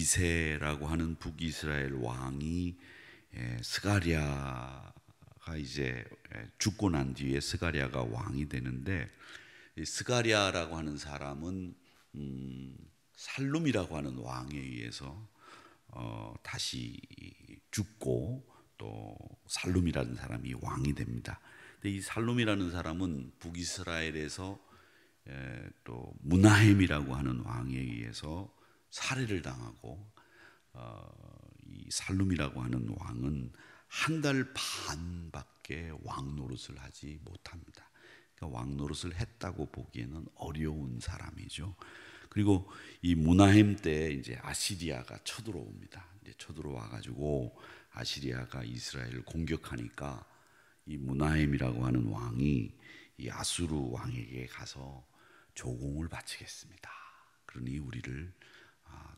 이세라고 하는 북이스라엘 왕이 스가랴가 이제 죽고 난 뒤에 스가랴가 왕이 되는데, 이 스가랴라고 하는 사람은 살룸이라고 하는 왕에 의해서 다시 죽고 또 살룸이라는 사람이 왕이 됩니다. 근데 이 살룸이라는 사람은 북이스라엘에서 또 무나헴이라고 하는 왕에 의해서 살해를 당하고, 이 살룸이라고 하는 왕은 한 달 반밖에 왕 노릇을 하지 못합니다. 그러니까 왕 노릇을 했다고 보기에는 어려운 사람이죠. 그리고 이 무나헴 때 이제 아시리아가 쳐들어옵니다. 이제 쳐들어와 가지고 아시리아가 이스라엘을 공격하니까 이 무나헴이라고 하는 왕이 이 아수르 왕에게 가서 조공을 바치겠습니다. 그러니 우리를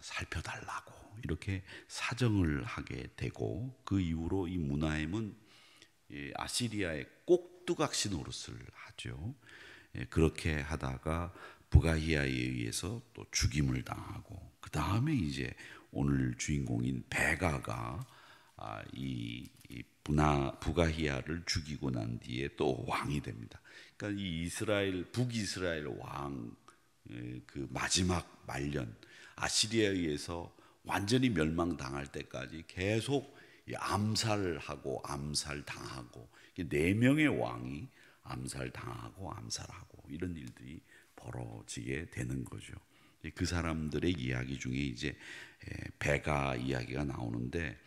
살펴달라고 이렇게 사정을 하게 되고, 그 이후로 이 무나헴은 아시리아의 꼭두각시 노릇을 하죠. 그렇게 하다가 부가히야에 의해서 또 죽임을 당하고, 그 다음에 이제 오늘 주인공인 베가가 이 부가히야를 죽이고 난 뒤에 또 왕이 됩니다. 그러니까 이 이스라엘 북이스라엘 왕 그 마지막 말년, 아시리아에 의해서 완전히 멸망당할 때까지 계속 암살하고 암살당하고, 4명의 왕이 암살당하고 암살하고 이런 일들이 벌어지게 되는 거죠. 그 사람들의 이야기 중에 이제 베가 이야기가 나오는데,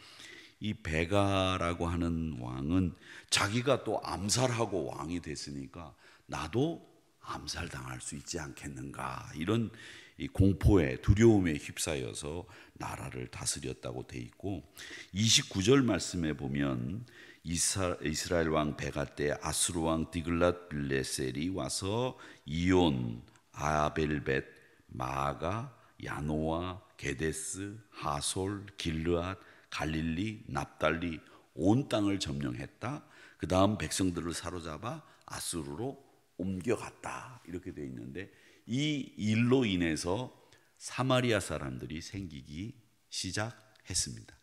이 베가라고 하는 왕은 자기가 또 암살하고 왕이 됐으니까 나도 암살당할 수 있지 않겠는가, 이런 이 공포에 두려움에 휩싸여서 나라를 다스렸다고 돼 있고, 29절 말씀에 보면 이스라엘 왕 베가 때 아수르 왕 디글랏 빌레셀이 와서 이온, 아벨벳, 마가, 야노아, 게데스, 하솔, 길르앗, 갈릴리, 납달리 온 땅을 점령했다. 그 다음 백성들을 사로잡아 아수르로 옮겨갔다, 이렇게 되어 있는데, 이 일로 인해서 사마리아 사람들이 생기기 시작했습니다.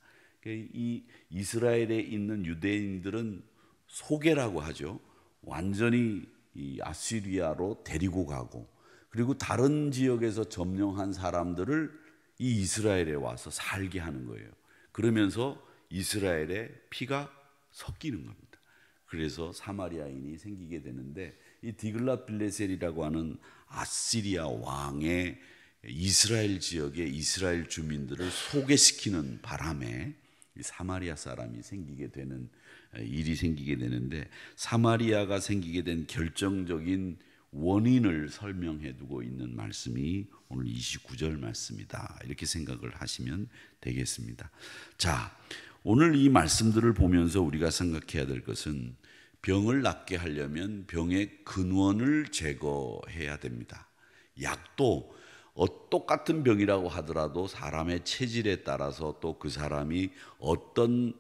이 이스라엘에 있는 유대인들은 소개라고 하죠. 완전히 이 아시리아로 데리고 가고, 그리고 다른 지역에서 점령한 사람들을 이 이스라엘에 와서 살게 하는 거예요. 그러면서 이스라엘의 피가 섞이는 겁니다. 그래서 사마리아인이 생기게 되는데, 이 디글랏 빌레셀이라고 하는 아시리아 왕의 이스라엘 지역의 이스라엘 주민들을 소개시키는 바람에 사마리아 사람이 생기게 되는 일이 생기게 되는데, 사마리아가 생기게 된 결정적인 원인을 설명해 두고 있는 말씀이 오늘 29절 말씀이다, 이렇게 생각을 하시면 되겠습니다. 자, 오늘 이 말씀들을 보면서 우리가 생각해야 될 것은, 병을 낫게 하려면 병의 근원을 제거해야 됩니다. 약도 똑같은 병이라고 하더라도 사람의 체질에 따라서, 또 그 사람이 어떤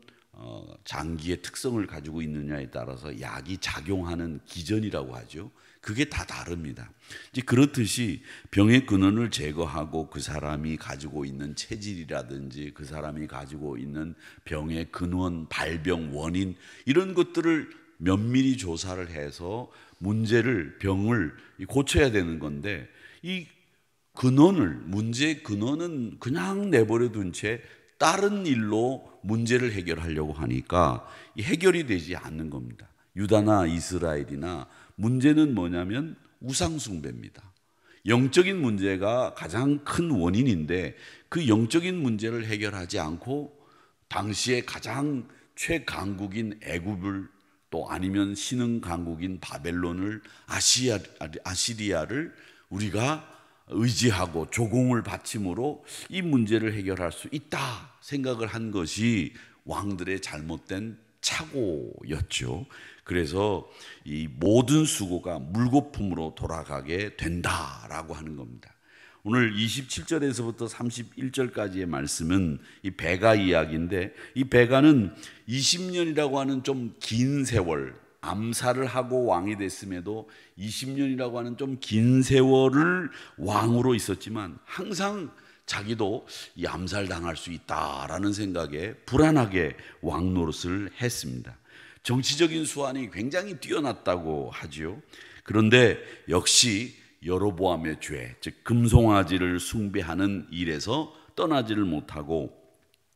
장기의 특성을 가지고 있느냐에 따라서 약이 작용하는 기전이라고 하죠. 그게 다 다릅니다. 이제 그렇듯이 병의 근원을 제거하고 그 사람이 가지고 있는 체질이라든지 그 사람이 가지고 있는 병의 근원, 발병 원인, 이런 것들을 면밀히 조사를 해서 문제를, 병을 고쳐야 되는 건데, 이 근원을, 문제의 근원은 그냥 내버려 둔 채 다른 일로 문제를 해결하려고 하니까 해결이 되지 않는 겁니다. 유다나 이스라엘이나 문제는 뭐냐면 우상숭배입니다. 영적인 문제가 가장 큰 원인인데, 그 영적인 문제를 해결하지 않고 당시에 가장 최강국인 애굽을, 또 아니면 신흥 강국인 바벨론을, 아시리아를 우리가 의지하고 조공을 바침으로 이 문제를 해결할 수 있다 생각을 한 것이 왕들의 잘못된 착오였죠. 그래서 이 모든 수고가 물거품으로 돌아가게 된다라고 하는 겁니다. 오늘 27절에서부터 31절까지의 말씀은 이 베가 이야기인데, 이 베가는 20년이라고 하는 좀 긴 세월, 암살을 하고 왕이 됐음에도 20년이라고 하는 좀 긴 세월을 왕으로 있었지만, 항상 자기도 이 암살당할 수 있다라는 생각에 불안하게 왕 노릇을 했습니다. 정치적인 수완이 굉장히 뛰어났다고 하지요. 그런데 역시 여로보암의 죄, 즉 금송아지를 숭배하는 일에서 떠나지를 못하고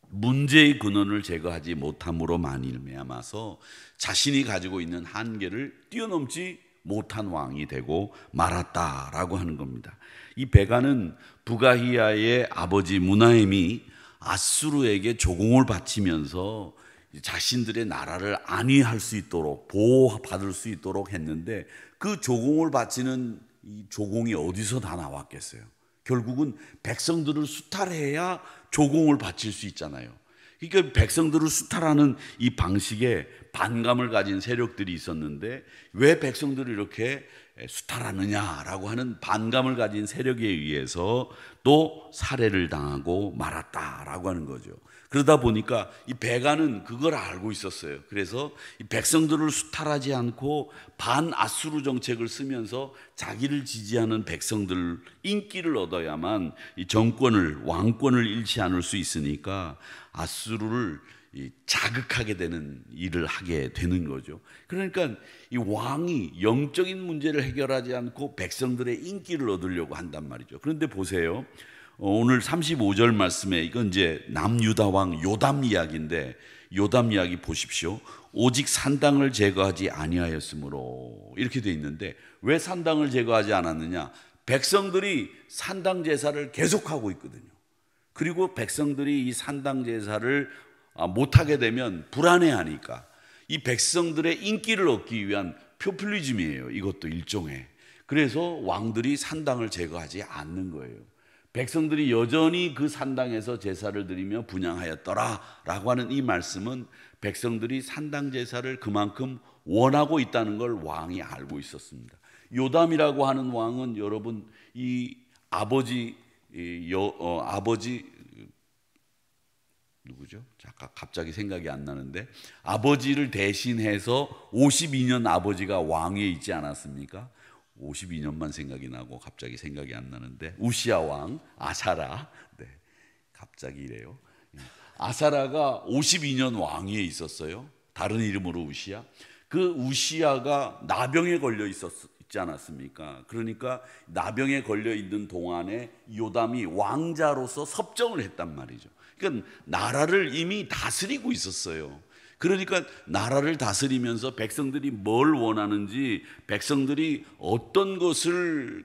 문제의 근원을 제거하지 못함으로 말미암아서 자신이 가지고 있는 한계를 뛰어넘지 못한 왕이 되고 말았다라고 하는 겁니다. 이 베가는 부가히야의 아버지 무나임이 아수르에게 조공을 바치면서 자신들의 나라를 안위할 수 있도록 보호받을 수 있도록 했는데 그 조공을 바치는 이 조공이 어디서 다 나왔겠어요? 결국은 백성들을 수탈해야 조공을 바칠 수 있잖아요. 그러니까 백성들을 수탈하는 이 방식에 반감을 가진 세력들이 있었는데 왜 백성들을 이렇게 수탈하느냐라고 하는 반감을 가진 세력에 의해서 또 살해를 당하고 말았다라고 하는 거죠. 그러다 보니까 이 베가는 그걸 알고 있었어요. 그래서 이 백성들을 수탈하지 않고 반아수르 정책을 쓰면서 자기를 지지하는 백성들 인기를 얻어야만 이 정권을 왕권을 잃지 않을 수 있으니까 아수르를 자극하게 되는 일을 하게 되는 거죠. 그러니까 이 왕이 영적인 문제를 해결하지 않고 백성들의 인기를 얻으려고 한단 말이죠. 그런데 보세요. 오늘 35절 말씀에 이건 이제 남유다 왕 요담 이야기인데 요담 이야기 보십시오. 오직 산당을 제거하지 아니하였으므로 이렇게 돼 있는데 왜 산당을 제거하지 않았느냐? 백성들이 산당 제사를 계속하고 있거든요. 그리고 백성들이 이 산당 제사를 못하게 되면 불안해하니까 이 백성들의 인기를 얻기 위한 포퓰리즘이에요. 이것도 일종의. 그래서 왕들이 산당을 제거하지 않는 거예요. 백성들이 여전히 그 산당에서 제사를 드리며 분향하였더라 라고 하는 이 말씀은 백성들이 산당 제사를 그만큼 원하고 있다는 걸 왕이 알고 있었습니다. 요담이라고 하는 왕은 여러분 이 아버지 누구죠? 잠깐 갑자기 생각이 안 나는데 아버지를 대신해서 52년 아버지가 왕위에 있지 않았습니까? 52년만 생각이 나고 갑자기 생각이 안 나는데 우시야 왕 아사라, 네, 갑자기 이래요. 아사라가 52년 왕위에 있었어요. 다른 이름으로 우시야. 그 우시야가 나병에 걸려 있지 않았습니까? 그러니까 나병에 걸려 있는 동안에 요담이 왕자로서 섭정을 했단 말이죠. 그러니까 나라를 이미 다스리고 있었어요. 그러니까 나라를 다스리면서 백성들이 뭘 원하는지, 백성들이 어떤 것을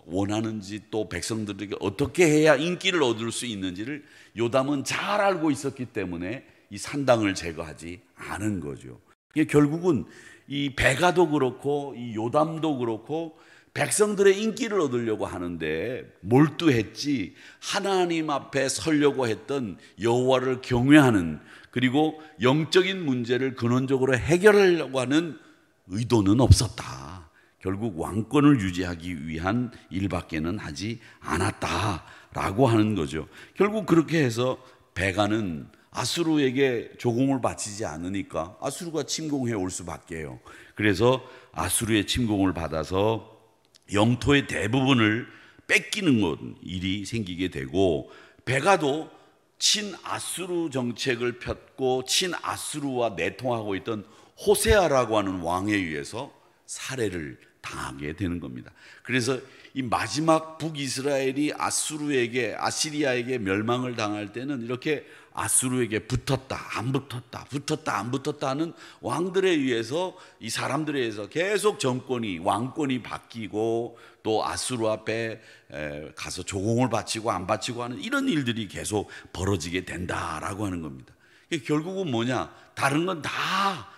원하는지, 또 백성들에게 어떻게 해야 인기를 얻을 수 있는지를 요담은 잘 알고 있었기 때문에 이 산당을 제거하지 않은 거죠. 결국은 이 베가도 그렇고 이 요담도 그렇고 백성들의 인기를 얻으려고 하는데 몰두했지 하나님 앞에 서려고 했던 여호와를 경외하는, 그리고 영적인 문제를 근원적으로 해결하려고 하는 의도는 없었다. 결국 왕권을 유지하기 위한 일밖에는 하지 않았다라고 하는 거죠. 결국 그렇게 해서 베가는 아수르에게 조공을 바치지 않으니까 아수르가 침공해 올 수밖에요. 그래서 아수르의 침공을 받아서 영토의 대부분을 뺏기는 일이 생기게 되고, 베가도 친아수르 정책을 폈고 친아수르와 내통하고 있던 호세아라고 하는 왕에 의해서 살해를 당하게 되는 겁니다. 그래서 이 마지막 북이스라엘이 아시리아에게 멸망을 당할 때는 이렇게 아수르에게 붙었다 안 붙었다 붙었다 안 붙었다 하는 왕들에 의해서, 이 사람들에 의해서 계속 왕권이 바뀌고 또 아수르 앞에 가서 조공을 바치고 안 바치고 하는 이런 일들이 계속 벌어지게 된다라고 하는 겁니다. 결국은 뭐냐, 다른 건 다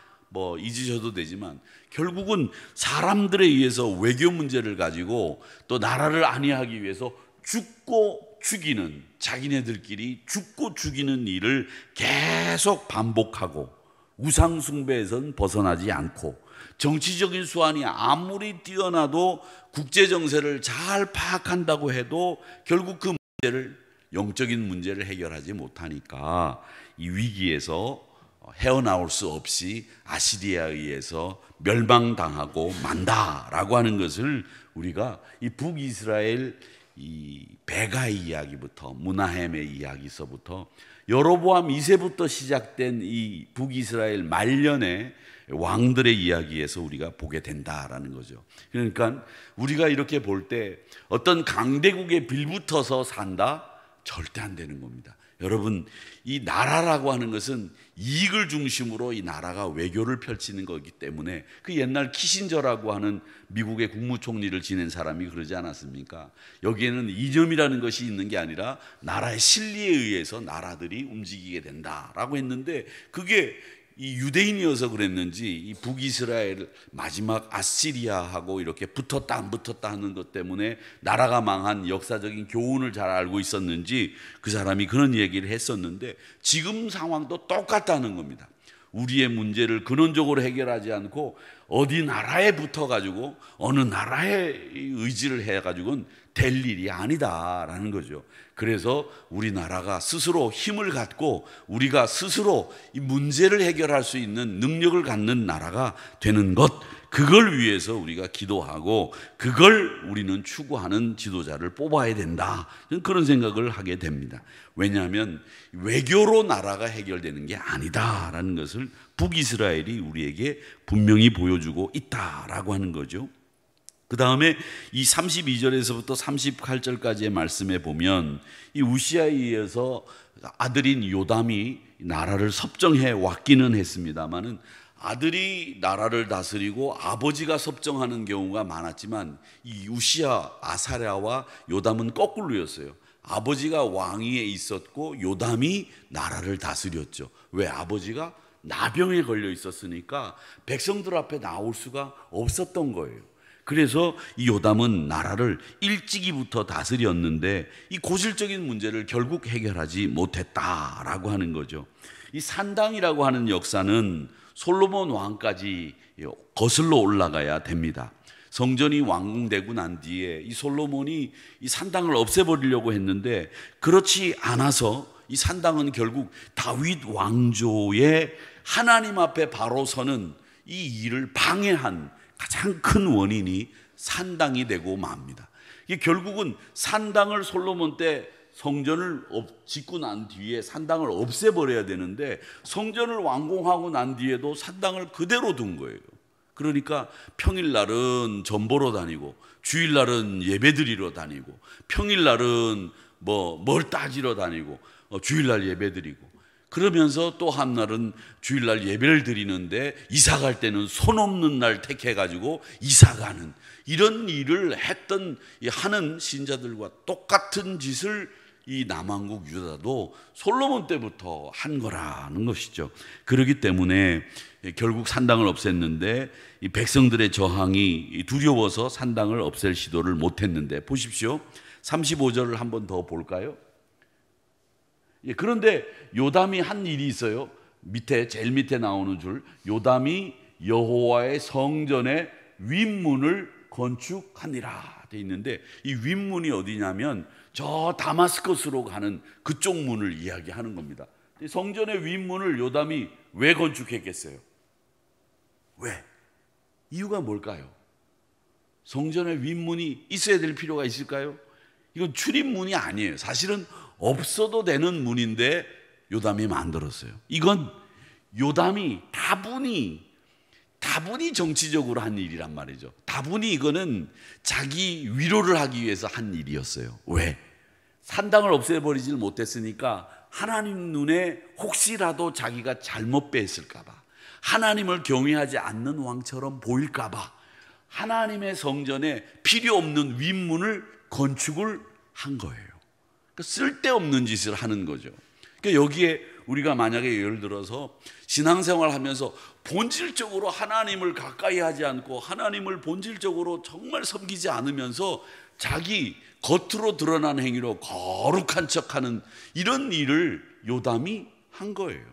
잊으셔도 되지만 결국은 사람들에 의해서 외교 문제를 가지고 또 나라를 안위하기 위해서 죽고 죽이는, 자기네들끼리 죽고 죽이는 일을 계속 반복하고 우상 숭배에선 벗어나지 않고, 정치적인 수완이 아무리 뛰어나도 국제 정세를 잘 파악한다고 해도 결국 그 문제를, 영적인 문제를 해결하지 못하니까 이 위기에서 헤어나올 수 없이 아시리아에 의해서 멸망당하고 만다라고 하는 것을 우리가 이 북이스라엘 이 베가의 이야기부터 므나헴의 이야기서부터 여로보암 2세부터 시작된 이 북이스라엘 말년의 왕들의 이야기에서 우리가 보게 된다라는 거죠. 그러니까 우리가 이렇게 볼 때 어떤 강대국에 빌붙어서 산다? 절대 안 되는 겁니다. 여러분, 이 나라라고 하는 것은 이익을 중심으로 이 나라가 외교를 펼치는 거기 때문에 그 옛날 키신저라고 하는 미국의 국무총리를 지낸 사람이 그러지 않았습니까? 여기에는 이념이라는 것이 있는 게 아니라 나라의 실리에 의해서 나라들이 움직이게 된다라고 했는데, 그게 이 유대인이어서 그랬는지 이 북이스라엘 마지막 아시리아하고 이렇게 붙었다 안 붙었다 하는 것 때문에 나라가 망한 역사적인 교훈을 잘 알고 있었는지 그 사람이 그런 얘기를 했었는데, 지금 상황도 똑같다는 겁니다. 우리의 문제를 근원적으로 해결하지 않고 어디 나라에 붙어가지고 어느 나라의 의지를 해가지고는 될 일이 아니다라는 거죠. 그래서 우리나라가 스스로 힘을 갖고 우리가 스스로 이 문제를 해결할 수 있는 능력을 갖는 나라가 되는 것, 그걸 위해서 우리가 기도하고 그걸 우리는 추구하는 지도자를 뽑아야 된다, 그런 생각을 하게 됩니다. 왜냐하면 외교로 나라가 해결되는 게 아니다라는 것을 북이스라엘이 우리에게 분명히 보여주고 있다라고 하는 거죠. 그 다음에 이 32절에서부터 38절까지의 말씀에 보면 이 우시아에 의해서 아들인 요담이 나라를 섭정해 왔기는 했습니다마는 아들이 나라를 다스리고 아버지가 섭정하는 경우가 많았지만 이 우시아, 아사랴와 요담은 거꾸로였어요. 아버지가 왕위에 있었고 요담이 나라를 다스렸죠. 왜? 아버지가 나병에 걸려 있었으니까 백성들 앞에 나올 수가 없었던 거예요. 그래서 이 요담은 나라를 일찍이부터 다스렸는데 이 고질적인 문제를 결국 해결하지 못했다라고 하는 거죠. 이 산당이라고 하는 역사는 솔로몬 왕까지 거슬러 올라가야 됩니다. 성전이 완공되고 난 뒤에 이 솔로몬이 이 산당을 없애버리려고 했는데 그렇지 않아서 이 산당은 결국 다윗 왕조의 하나님 앞에 바로 서는 이 일을 방해한 가장 큰 원인이 산당이 되고 맙니다. 이게 결국은 산당을 솔로몬 때 성전을 짓고 난 뒤에 산당을 없애버려야 되는데 성전을 완공하고 난 뒤에도 산당을 그대로 둔 거예요. 그러니까 평일날은 전 보러 다니고 주일날은 예배드리러 다니고 평일날은 뭘 따지러 다니고 주일날 예배드리고 그러면서 또 한 날은 주일날 예배를 드리는데 이사 갈 때는 손 없는 날 택해가지고 이사 가는 이런 일을 하는 신자들과 똑같은 짓을 이 남왕국 유다도 솔로몬 때부터 한 거라는 것이죠. 그렇기 때문에 결국 산당을 없앴는데 이 백성들의 저항이 두려워서 산당을 없앨 시도를 못했는데, 보십시오. 35절을 한번 더 볼까요? 그런데 요담이 한 일이 있어요. 제일 밑에 나오는 줄, 요담이 여호와의 성전의 윗문을 건축하니라 돼 있는데, 이 윗문이 어디냐면 저 다마스커스로 가는 그쪽 문을 이야기하는 겁니다. 성전의 윗문을 요담이 왜 건축했겠어요? 왜? 이유가 뭘까요? 성전의 윗문이 있어야 될 필요가 있을까요? 이건 출입문이 아니에요. 사실은 없어도 되는 문인데 요담이 만들었어요. 이건 요담이 다분히 정치적으로 한 일이란 말이죠. 다분히 이거는 자기 위로를 하기 위해서 한 일이었어요. 왜? 산당을 없애버리질 못했으니까 하나님 눈에 혹시라도 자기가 잘못 뺐을까 봐, 하나님을 경외하지 않는 왕처럼 보일까 봐 하나님의 성전에 필요 없는 윗문을 건축을 한 거예요. 쓸데없는 짓을 하는 거죠. 그러니까 여기에 우리가 만약에 예를 들어서 신앙생활 하면서 본질적으로 하나님을 가까이 하지 않고 하나님을 본질적으로 정말 섬기지 않으면서 자기 겉으로 드러난 행위로 거룩한 척하는 이런 일을 요담이 한 거예요.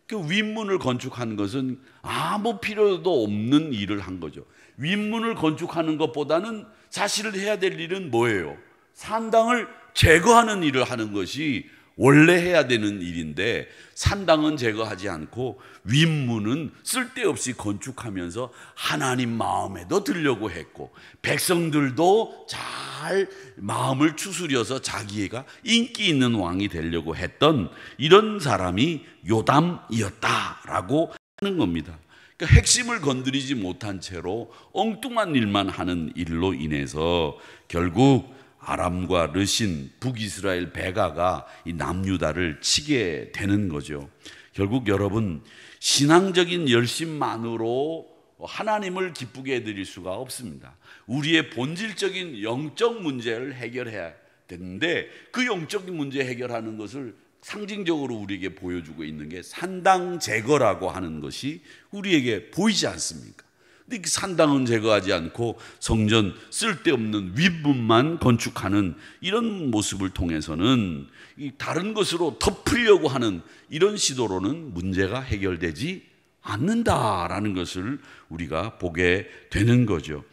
그 윗문을 건축하는 것은 아무 필요도 없는 일을 한 거죠. 윗문을 건축하는 것보다는 사실을 해야 될 일은 뭐예요? 산당을 제거하는 일을 하는 것이 원래 해야 되는 일인데 산당은 제거하지 않고 윗문은 쓸데없이 건축하면서 하나님 마음에도 들려고 했고 백성들도 잘 마음을 추스려서 자기가 인기 있는 왕이 되려고 했던 이런 사람이 요담이었다라고 하는 겁니다. 그러니까 핵심을 건드리지 못한 채로 엉뚱한 일만 하는 일로 인해서 결국 아람과 르신, 북이스라엘 베가가 이 남유다를 치게 되는 거죠. 결국 여러분, 신앙적인 열심만으로 하나님을 기쁘게 해드릴 수가 없습니다. 우리의 본질적인 영적 문제를 해결해야 되는데 그 영적인 문제 해결하는 것을 상징적으로 우리에게 보여주고 있는 게 산당 제거라고 하는 것이 우리에게 보이지 않습니까? 근데 산당은 제거하지 않고 성전 쓸데없는 윗문만 건축하는 이런 모습을 통해서는 다른 것으로 덮으려고 하는 이런 시도로는 문제가 해결되지 않는다라는 것을 우리가 보게 되는 거죠.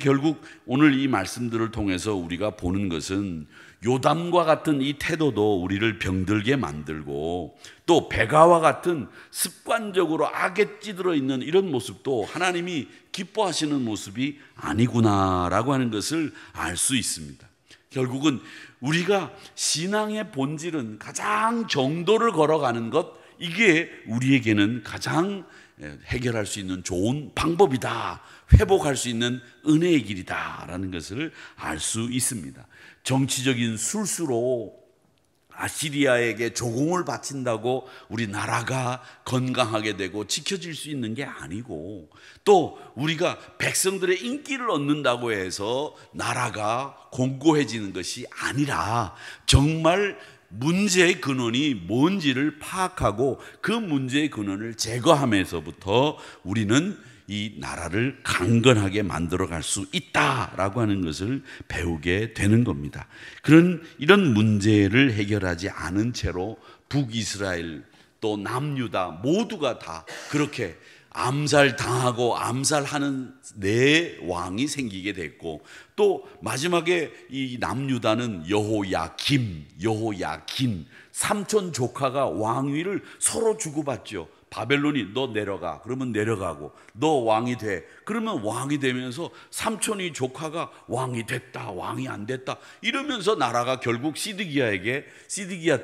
결국 오늘 이 말씀들을 통해서 우리가 보는 것은 요담과 같은 이 태도도 우리를 병들게 만들고 또 베가와 같은 습관적으로 악에 찌들어 있는 이런 모습도 하나님이 기뻐하시는 모습이 아니구나라고 하는 것을 알 수 있습니다. 결국은 우리가 신앙의 본질은 가장 정도를 걸어가는 것, 이게 우리에게는 가장 해결할 수 있는 좋은 방법이다, 회복할 수 있는 은혜의 길이다라는 것을 알 수 있습니다. 정치적인 술수로 아시리아에게 조공을 바친다고 우리 나라가 건강하게 되고 지켜질 수 있는 게 아니고, 또 우리가 백성들의 인기를 얻는다고 해서 나라가 공고해지는 것이 아니라 정말 문제의 근원이 뭔지를 파악하고 그 문제의 근원을 제거하면서부터 우리는 이 나라를 강건하게 만들어갈 수 있다라고 하는 것을 배우게 되는 겁니다. 이런 문제를 해결하지 않은 채로 북이스라엘 또 남유다 모두가 다 그렇게 암살당하고 암살하는 네 왕이 생기게 됐고, 또 마지막에 이 남유다는 여호야김 삼촌 조카가 왕위를 서로 주고받죠. 바벨론이 너 내려가 그러면 내려가고, 너 왕이 돼 그러면 왕이 되면서 삼촌이 조카가 왕이 됐다 왕이 안 됐다 이러면서 나라가 결국 시드기야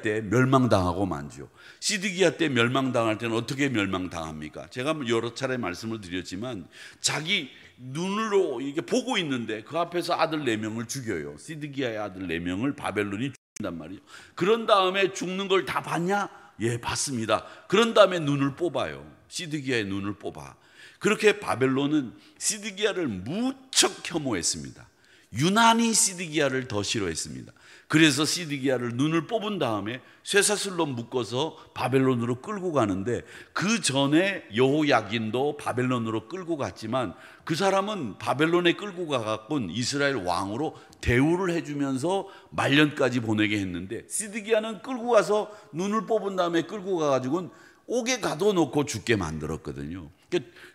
때 멸망당하고 만죠. 시드기야 때 멸망당할 때는 어떻게 멸망당합니까? 제가 여러 차례 말씀을 드렸지만 자기 눈으로 이게 보고 있는데 그 앞에서 아들 4명을 죽여요. 시드기야의 아들 4명을 바벨론이 죽인단 말이죠. 그런 다음에 죽는 걸 다 봤냐? 예, 봤습니다. 그런 다음에 눈을 뽑아요. 시드기야의 눈을 뽑아. 그렇게 바벨론은 시드기야를 무척 혐오했습니다. 유난히 시드기야를 더 싫어했습니다. 그래서 시드기야를 눈을 뽑은 다음에 쇠사슬로 묶어서 바벨론으로 끌고 가는데, 그 전에 여호야긴도 바벨론으로 끌고 갔지만 그 사람은 바벨론에 끌고 가갖고 이스라엘 왕으로 대우를 해주면서 말년까지 보내게 했는데, 시드기야는 끌고 가서 눈을 뽑은 다음에 끌고 가가지고는 옥에 가둬놓고 죽게 만들었거든요.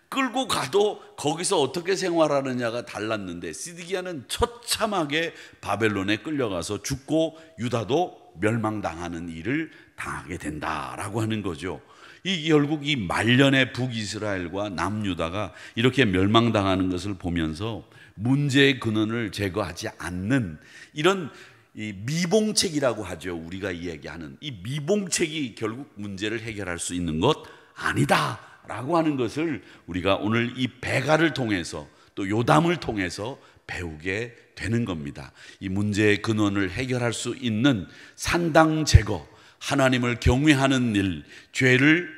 끌고 가도 거기서 어떻게 생활하느냐가 달랐는데 시드기야는 처참하게 바벨론에 끌려가서 죽고 유다도 멸망당하는 일을 당하게 된다라고 하는 거죠. 결국 이 말년의 북이스라엘과 남유다가 이렇게 멸망당하는 것을 보면서 문제의 근원을 제거하지 않는 이런 이 미봉책이라고 하죠. 우리가 이야기하는 이 미봉책이 결국 문제를 해결할 수 있는 것 아니다 라고 하는 것을 우리가 오늘 이 베가를 통해서 또 요담을 통해서 배우게 되는 겁니다. 이 문제의 근원을 해결할 수 있는 산당 제거, 하나님을 경외하는 일, 죄를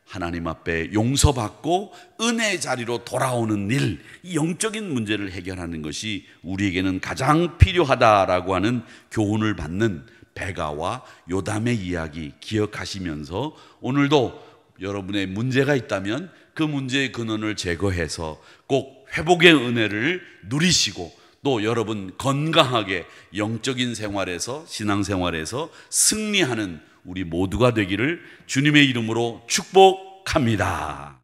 하나님 앞에 용서받고 은혜의 자리로 돌아오는 일, 이 영적인 문제를 해결하는 것이 우리에게는 가장 필요하다라고 하는 교훈을 받는 베가와 요담의 이야기 기억하시면서, 오늘도 여러분의 문제가 있다면 그 문제의 근원을 제거해서 꼭 회복의 은혜를 누리시고, 또 여러분 건강하게 영적인 생활에서 신앙생활에서 승리하는 우리 모두가 되기를 주님의 이름으로 축복합니다.